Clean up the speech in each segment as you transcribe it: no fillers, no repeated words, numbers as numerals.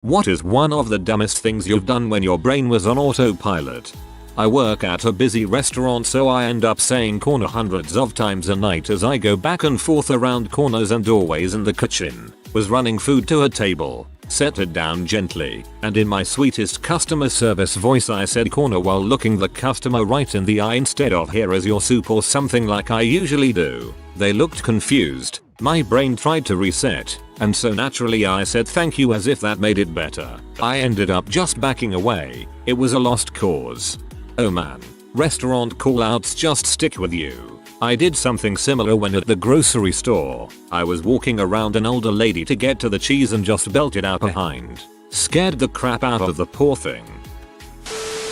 What is one of the dumbest things you've done when your brain was on autopilot? I work at a busy restaurant, so I end up saying corner hundreds of times a night as I go back and forth around corners and doorways in the kitchen. Was running food to a table, set it down gently, and in my sweetest customer service voice I said corner while looking the customer right in the eye instead of here is your soup or something like I usually do. They looked confused. My brain tried to reset, and so naturally I said thank you as if that made it better. I ended up just backing away. It was a lost cause. Oh man, restaurant callouts just stick with you. I did something similar when at the grocery store. I was walking around an older lady to get to the cheese and just belted out behind. Scared the crap out of the poor thing.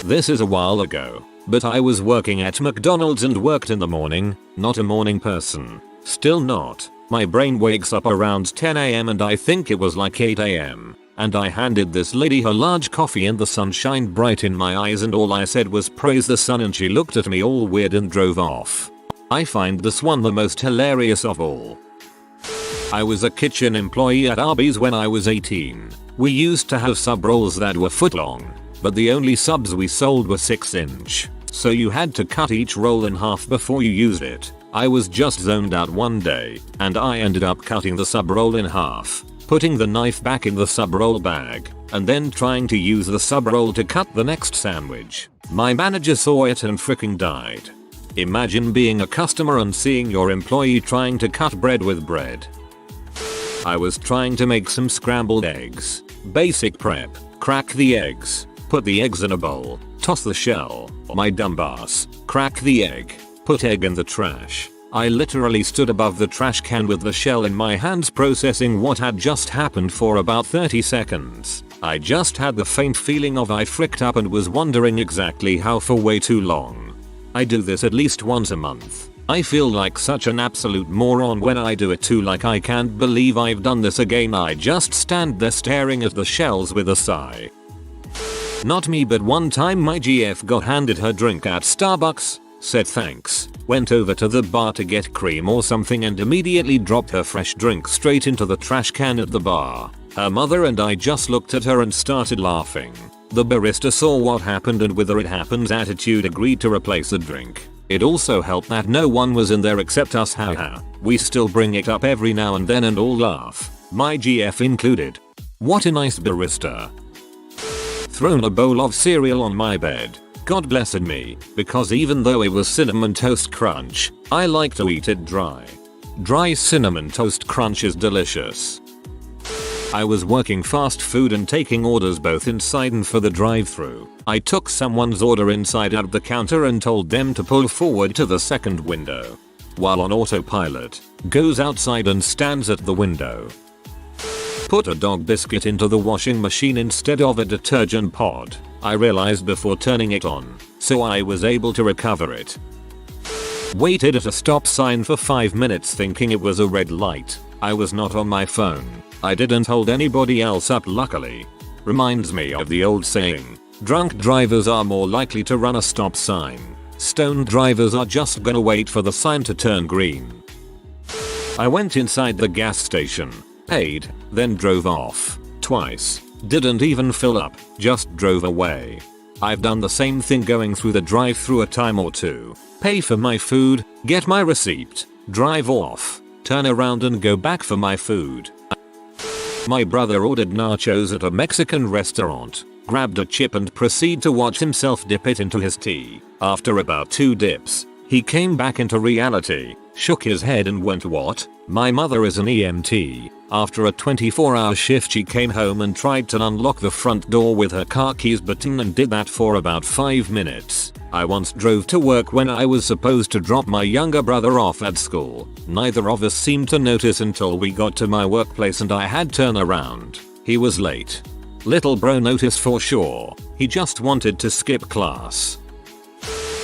This is a while ago, but I was working at McDonald's and worked in the morning, not a morning person. Still not. My brain wakes up around 10 AM and I think it was like 8 AM. And I handed this lady her large coffee and the sun shined bright in my eyes and all I said was praise the sun and she looked at me all weird and drove off. I find this one the most hilarious of all. I was a kitchen employee at Arby's when I was 18. We used to have sub rolls that were foot long, but the only subs we sold were 6-inch. So you had to cut each roll in half before you used it. I was just zoned out one day, and I ended up cutting the sub roll in half, putting the knife back in the sub roll bag, and then trying to use the sub roll to cut the next sandwich. My manager saw it and freaking died. Imagine being a customer and seeing your employee trying to cut bread with bread. I was trying to make some scrambled eggs. Basic prep. Crack the eggs. Put the eggs in a bowl. Toss the shell. My dumbass. Crack the egg. Put egg in the trash. I literally stood above the trash can with the shell in my hands processing what had just happened for about 30 seconds. I just had the faint feeling of I fricked up and was wondering exactly how for way too long. I do this at least once a month. I feel like such an absolute moron when I do it too, like I can't believe I've done this again. I just stand there staring at the shells with a sigh. Not me, but one time my GF got handed her drink at Starbucks, said thanks, went over to the bar to get cream or something and immediately dropped her fresh drink straight into the trash can at the bar. Her mother and I just looked at her and started laughing. The barista saw what happened and with a it happens attitude agreed to replace the drink. It also helped that no one was in there except us, haha. We still bring it up every now and then and all laugh, my GF included. What a nice barista. Thrown a bowl of cereal on my bed. God blessed me, because even though it was cinnamon toast crunch, I like to eat it dry. Dry cinnamon toast crunch is delicious. I was working fast food and taking orders both inside and for the drive-thru. I took someone's order inside at the counter and told them to pull forward to the second window. While on autopilot, goes outside and stands at the window. Put a dog biscuit into the washing machine instead of a detergent pod. I realized before turning it on, so I was able to recover it. Waited at a stop sign for 5 minutes thinking it was a red light. I was not on my phone. I didn't hold anybody else up luckily. Reminds me of the old saying, drunk drivers are more likely to run a stop sign. Stoned drivers are just gonna wait for the sign to turn green. I went inside the gas station, paid, then drove off. Twice. Didn't even fill up, just drove away. I've done the same thing going through the drive-thru a time or two. Pay for my food, get my receipt, drive off, turn around and go back for my food. My brother ordered nachos at a Mexican restaurant, grabbed a chip and proceeded to watch himself dip it into his tea. After about 2 dips, he came back into reality, shook his head and went, "What? My mother is an EMT. After a 24-hour shift she came home and tried to unlock the front door with her car keys button and did that for about 5 minutes. I once drove to work when I was supposed to drop my younger brother off at school. Neither of us seemed to notice until we got to my workplace and I had turn around. He was late. Little bro noticed for sure. He just wanted to skip class.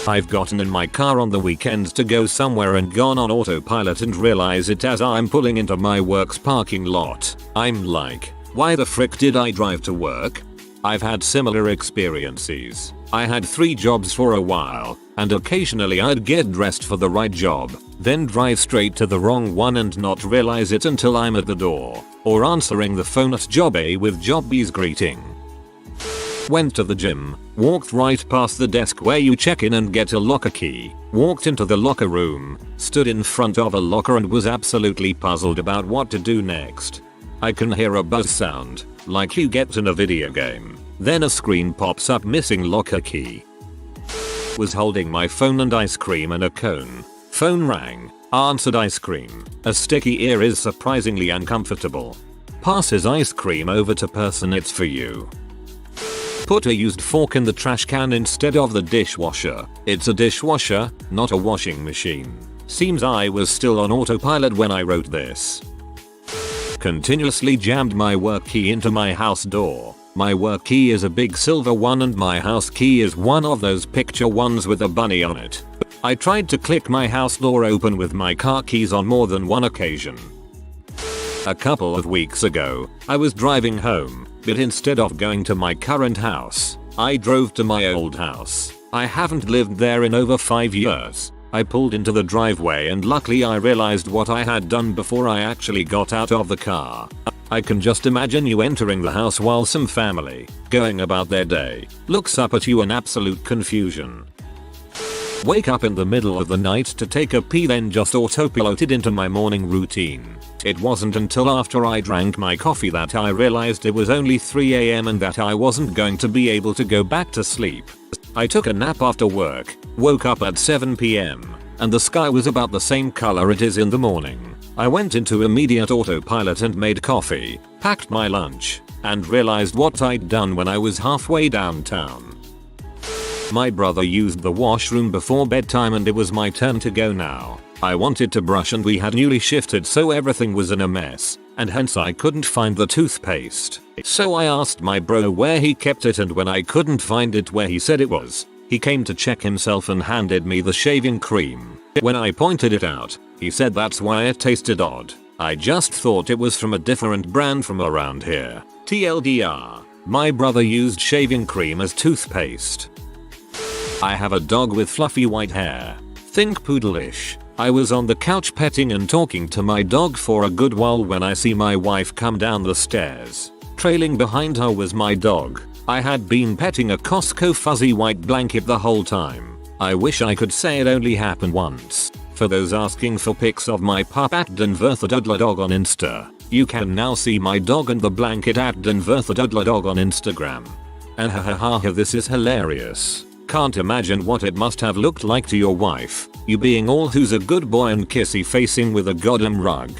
I've gotten in my car on the weekends to go somewhere and gone on autopilot and realize it as I'm pulling into my work's parking lot. I'm like, why the frick did I drive to work? I've had similar experiences. I had 3 jobs for a while, and occasionally I'd get dressed for the right job, then drive straight to the wrong one and not realize it until I'm at the door, or answering the phone at job A with job B's greeting. Went to the gym, walked right past the desk where you check in and get a locker key, walked into the locker room, stood in front of a locker and was absolutely puzzled about what to do next. I can hear a buzz sound, like you get in a video game. Then a screen pops up missing locker key. Was holding my phone and ice cream in a cone. Phone rang. Answered ice cream. A sticky ear is surprisingly uncomfortable. Passes ice cream over to person it's for you. Put a used fork in the trash can instead of the dishwasher. It's a dishwasher, not a washing machine. Seems I was still on autopilot when I wrote this. Continuously jammed my work key into my house door. My work key is a big silver one and my house key is one of those picture ones with a bunny on it. I tried to click my house door open with my car keys on more than one occasion. A couple of weeks ago, I was driving home, but instead of going to my current house, I drove to my old house. I haven't lived there in over 5 years. I pulled into the driveway and luckily I realized what I had done before I actually got out of the car. I can just imagine you entering the house while some family, going about their day, looks up at you in absolute confusion. Wake up in the middle of the night to take a pee, then just autopiloted into my morning routine. It wasn't until after I drank my coffee that I realized it was only 3 AM and that I wasn't going to be able to go back to sleep. I took a nap after work, woke up at 7 PM, and the sky was about the same color it is in the morning. I went into immediate autopilot and made coffee, packed my lunch, and realized what I'd done when I was halfway downtown. My brother used the washroom before bedtime and it was my turn to go now. I wanted to brush and we had newly shifted so everything was in a mess, and hence I couldn't find the toothpaste. So I asked my bro where he kept it and when I couldn't find it where he said it was, he came to check himself and handed me the shaving cream. When I pointed it out, he said that's why it tasted odd. I just thought it was from a different brand from around here. TLDR, my brother used shaving cream as toothpaste. I have a dog with fluffy white hair. Think poodle-ish. I was on the couch petting and talking to my dog for a good while when I see my wife come down the stairs. Trailing behind her was my dog. I had been petting a Costco fuzzy white blanket the whole time. I wish I could say it only happened once. For those asking for pics of my pup at @denverthadudladog on Insta, you can now see my dog and the blanket at @denverthadudladog on Instagram. And this is hilarious. Can't imagine what it must have looked like to your wife, you being all who's a good boy and kissy facing with a goddamn rug.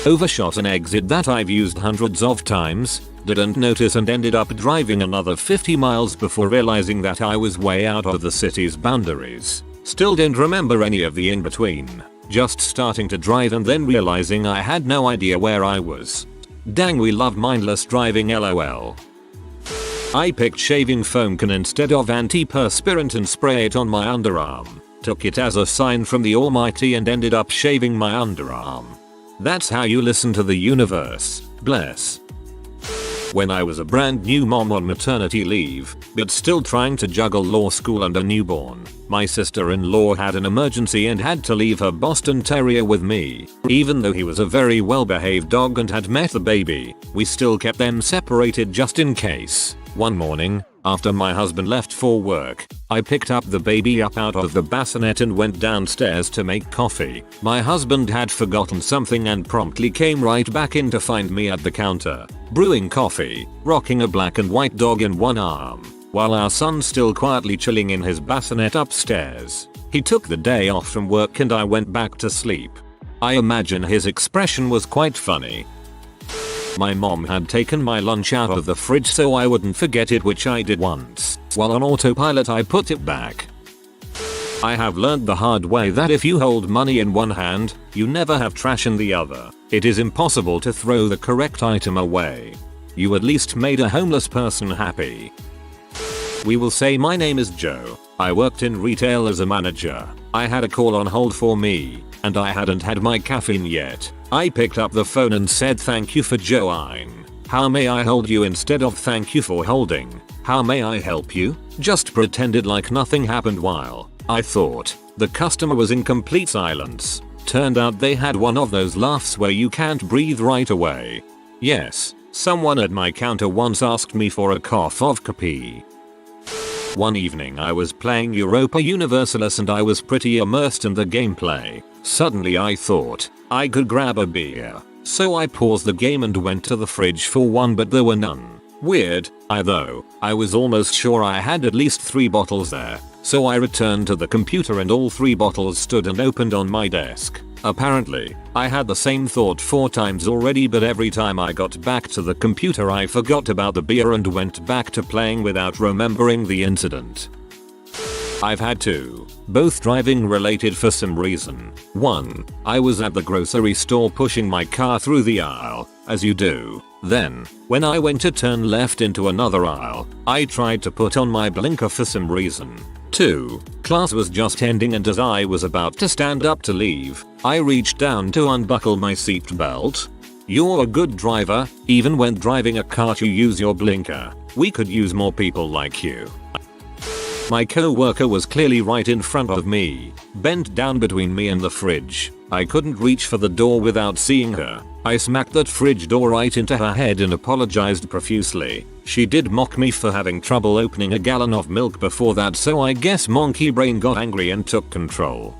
Overshot an exit that I've used hundreds of times, didn't notice and ended up driving another 50 miles before realizing that I was way out of the city's boundaries. Still didn't remember any of the in-between, just starting to drive and then realizing I had no idea where I was. Dang, we love mindless driving, lol. I picked shaving foam can instead of antiperspirant and spray it on my underarm. Took it as a sign from the almighty and ended up shaving my underarm. That's how you listen to the universe. Bless. When I was a brand new mom on maternity leave, but still trying to juggle law school and a newborn, my sister-in-law had an emergency and had to leave her Boston Terrier with me. Even though he was a very well-behaved dog and had met the baby, we still kept them separated just in case. One morning, after my husband left for work, I picked up the baby up out of the bassinet and went downstairs to make coffee. My husband had forgotten something and promptly came right back in to find me at the counter, brewing coffee, rocking a black and white dog in one arm, while our son still quietly chilling in his bassinet upstairs. He took the day off from work and I went back to sleep. I imagine his expression was quite funny. My mom had taken my lunch out of the fridge so I wouldn't forget it, which I did once. While on autopilot I put it back. I have learned the hard way that if you hold money in one hand, you never have trash in the other. It is impossible to throw the correct item away. You at least made a homeless person happy. We will say my name is Joe. I worked in retail as a manager. I had a call on hold for me, and I hadn't had my caffeine yet. I picked up the phone and said, "Thank you for Joeine. How may I hold you?" instead of "Thank you for holding. How may I help you? Just pretended like nothing happened while I thought the customer was in complete silence. Turned out they had one of those laughs where you can't breathe right away. Yes, someone at my counter once asked me for a cough of copy. One evening I was playing Europa Universalis and I was pretty immersed in the gameplay. Suddenly I thought I could grab a beer. So I paused the game and went to the fridge for one, but there were none. Weird, though I was almost sure I had at least 3 bottles there. So I returned to the computer and all 3 bottles stood and opened on my desk. Apparently, I had the same thought 4 times already, but every time I got back to the computer I forgot about the beer and went back to playing without remembering the incident. I've had 2, both driving related for some reason. One, I was at the grocery store pushing my car through the aisle, as you do. Then, when I went to turn left into another aisle, I tried to put on my blinker for some reason. 2, class was just ending and as I was about to stand up to leave, I reached down to unbuckle my seat belt. You're a good driver, even when driving a car you use your blinker. We could use more people like you. My co-worker was clearly right in front of me, bent down between me and the fridge. I couldn't reach for the door without seeing her. I smacked that fridge door right into her head and apologized profusely. She did mock me for having trouble opening a gallon of milk before that, so I guess monkey brain got angry and took control.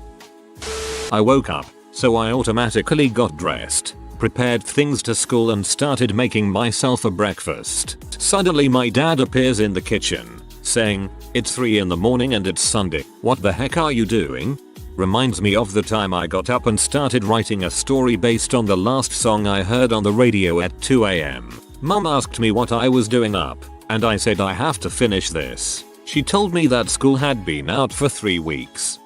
I woke up, so I automatically got dressed, prepared things to school and started making myself a breakfast. Suddenly my dad appears in the kitchen, saying, "It's 3 in the morning and it's Sunday. What the heck are you doing?" Reminds me of the time I got up and started writing a story based on the last song I heard on the radio at 2 AM. Mum asked me what I was doing up, and I said I have to finish this. She told me that school had been out for 3 weeks.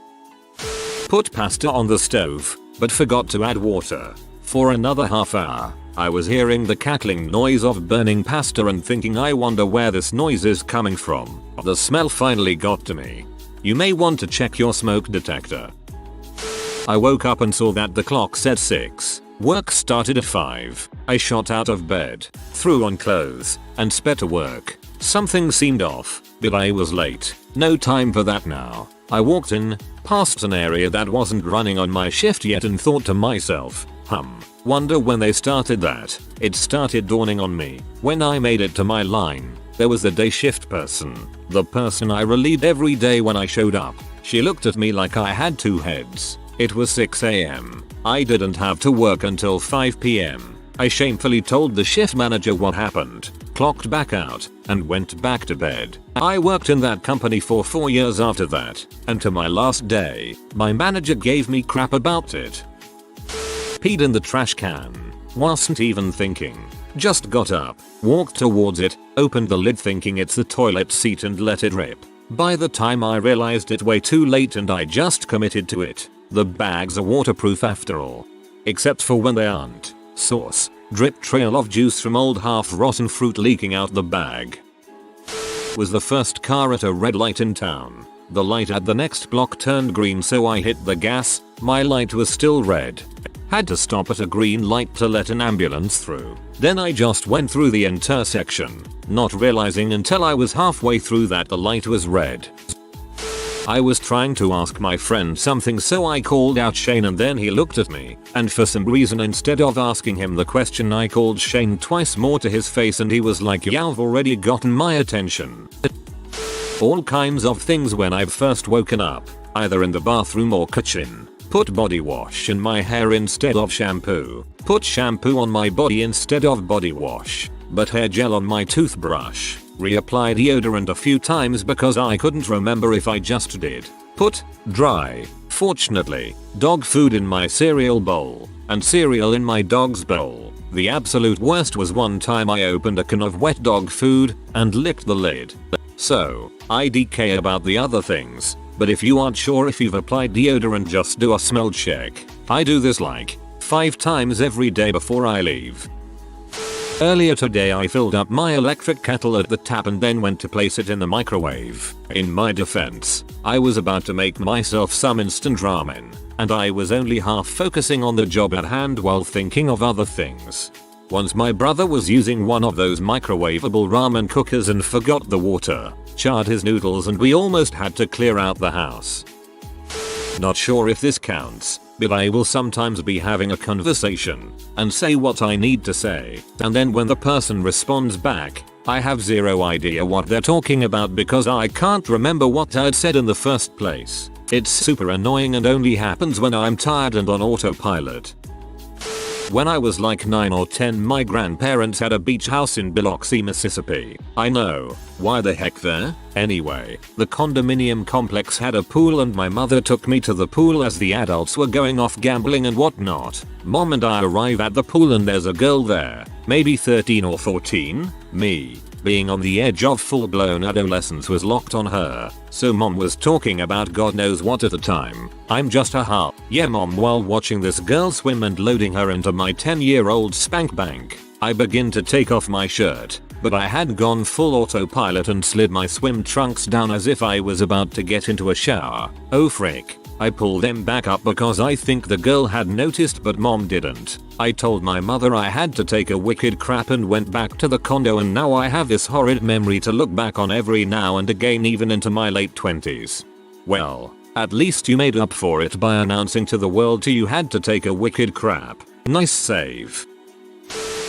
Put pasta on the stove, but forgot to add water. For another half hour, I was hearing the cackling noise of burning pasta and thinking, I wonder where this noise is coming from. The smell finally got to me. You may want to check your smoke detector. I woke up and saw that the clock said 6. Work started at 5. I shot out of bed, threw on clothes, and sped to work. Something seemed off, but I was late. No time for that now. I walked in, past an area that wasn't running on my shift yet and thought to myself, wonder when they started that. It started dawning on me. When I made it to my line, there was a day shift person. The person I relieved every day when I showed up. She looked at me like I had 2 heads. It was 6 AM. I didn't have to work until 5 PM. I shamefully told the shift manager what happened, clocked back out, and went back to bed. I worked in that company for 4 years after that, and to my last day, my manager gave me crap about it. Peed in the trash can. Wasn't even thinking. Just got up, walked towards it, opened the lid thinking it's the toilet seat and let it rip. By the time I realized it, way too late and I just committed to it. The bags are waterproof after all. Except for when they aren't. Sauce. Drip trail of juice from old half-rotten fruit leaking out the bag. Was the first car at a red light in town. The light at the next block turned green, so I hit the gas. My light was still red. Had to stop at a green light to let an ambulance through. Then I just went through the intersection, not realizing until I was halfway through that the light was red. I was trying to ask my friend something, so I called out Shane, and then he looked at me, and for some reason instead of asking him the question I called Shane twice more to his face and he was like, "You've already gotten my attention." All kinds of things when I've first woken up, either in the bathroom or kitchen. Put body wash in my hair instead of shampoo. Put shampoo on my body instead of body wash. But hair gel on my toothbrush. Reapply deodorant a few times because I couldn't remember if I just did. Put dry, fortunately, dog food in my cereal bowl, and cereal in my dog's bowl. The absolute worst was one time I opened a can of wet dog food and licked the lid. So, I DK about the other things, but if you aren't sure if you've applied deodorant, just do a smell check. I do this like 5 times every day before I leave. Earlier today I filled up my electric kettle at the tap and then went to place it in the microwave. In my defense, I was about to make myself some instant ramen, and I was only half focusing on the job at hand while thinking of other things. Once my brother was using one of those microwavable ramen cookers and forgot the water, charred his noodles, and we almost had to clear out the house. Not sure if this counts, but I will sometimes be having a conversation and say what I need to say, and then when the person responds back, I have zero idea what they're talking about because I can't remember what I'd said in the first place. It's super annoying and only happens when I'm tired and on autopilot. When I was like 9 or 10, my grandparents had a beach house in Biloxi, Mississippi. I know, why the heck there? Anyway, the condominium complex had a pool and my mother took me to the pool as the adults were going off gambling and whatnot. Mom and I arrive at the pool and there's a girl there, maybe 13 or 14. Me, being on the edge of full-blown adolescence, was locked on her. So mom was talking about God knows what at the time. I'm just haha. Yeah mom, while watching this girl swim and loading her into my 10-year-old spank bank. I begin to take off my shirt, but I had gone full autopilot and slid my swim trunks down as if I was about to get into a shower. Oh frick. I pulled them back up because I think the girl had noticed but mom didn't. I told my mother I had to take a wicked crap and went back to the condo, and now I have this horrid memory to look back on every now and again, even into my late 20s. Well, at least you made up for it by announcing to the world you had to take a wicked crap. Nice save.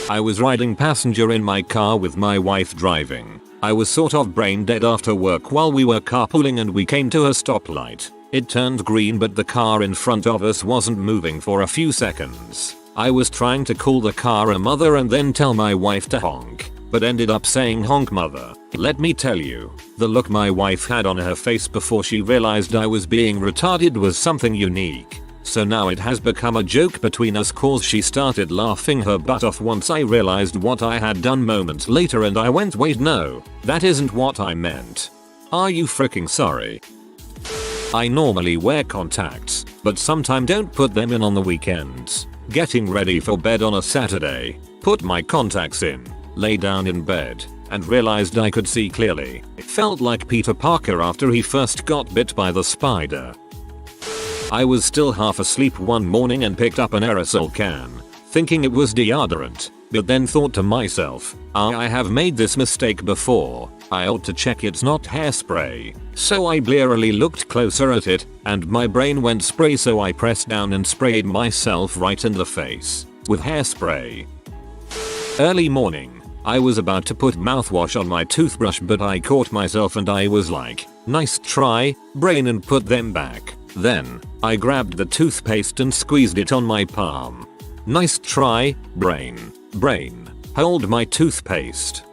I was riding passenger in my car with my wife driving. I was sort of brain dead after work while we were carpooling and we came to a stoplight. It turned green but the car in front of us wasn't moving for a few seconds. I was trying to call the car a mother and then tell my wife to honk, but ended up saying honk mother. Let me tell you, the look my wife had on her face before she realized I was being retarded was something unique. So now it has become a joke between us cause she started laughing her butt off once I realized what I had done moments later, and I went, wait no, that isn't what I meant. Are you freaking sorry? I normally wear contacts, but sometimes don't put them in on the weekends. Getting ready for bed on a Saturday, put my contacts in, lay down in bed, and realized I could see clearly. It felt like Peter Parker after he first got bit by the spider. I was still half asleep one morning and picked up an aerosol can, thinking it was deodorant, but then thought to myself, I have made this mistake before. I ought to check it's not hairspray. So I blearily looked closer at it, and my brain went spray, so I pressed down and sprayed myself right in the face with hairspray. Early morning, I was about to put mouthwash on my toothbrush, but I caught myself and I was like, nice try, brain, and put them back. Then, I grabbed the toothpaste and squeezed it on my palm. Nice try, brain. Brain. Hold my toothpaste.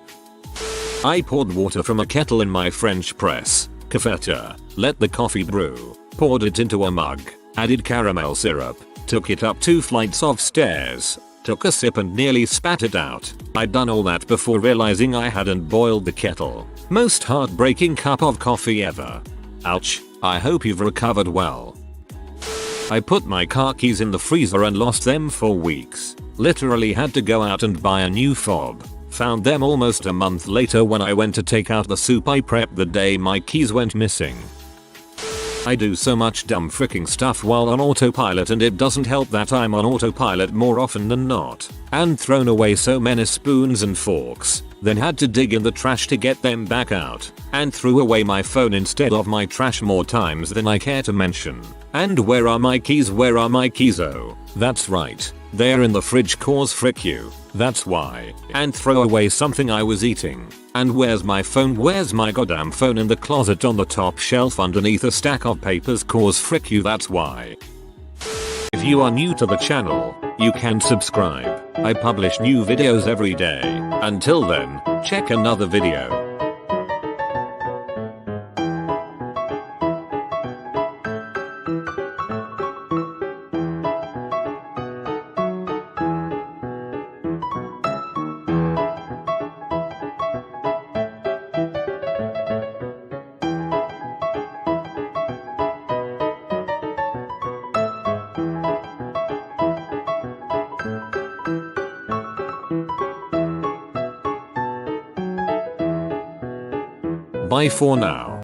I poured water from a kettle in my French press, cafetiere, let the coffee brew, poured it into a mug, added caramel syrup, took it up 2 flights of stairs, took a sip and nearly spat it out. I'd done all that before realizing I hadn't boiled the kettle. Most heartbreaking cup of coffee ever. Ouch, I hope you've recovered well. I put my car keys in the freezer and lost them for weeks. Literally had to go out and buy a new fob. Found them almost a month later when I went to take out the soup I prepped the day my keys went missing. I do so much dumb freaking stuff while on autopilot, and it doesn't help that I'm on autopilot more often than not. And thrown away so many spoons and forks, then had to dig in the trash to get them back out. And threw away my phone instead of my trash more times than I care to mention. And where are my keys? Where are my keys? Oh, that's right. They're in the fridge cause frick you. That's why. And throw away something I was eating. And where's my phone? Where's my goddamn phone? In the closet on the top shelf underneath a stack of papers cause frick you. That's why. If you are new to the channel, you can subscribe. I publish new videos every day. Until then, check another video. Bye for now.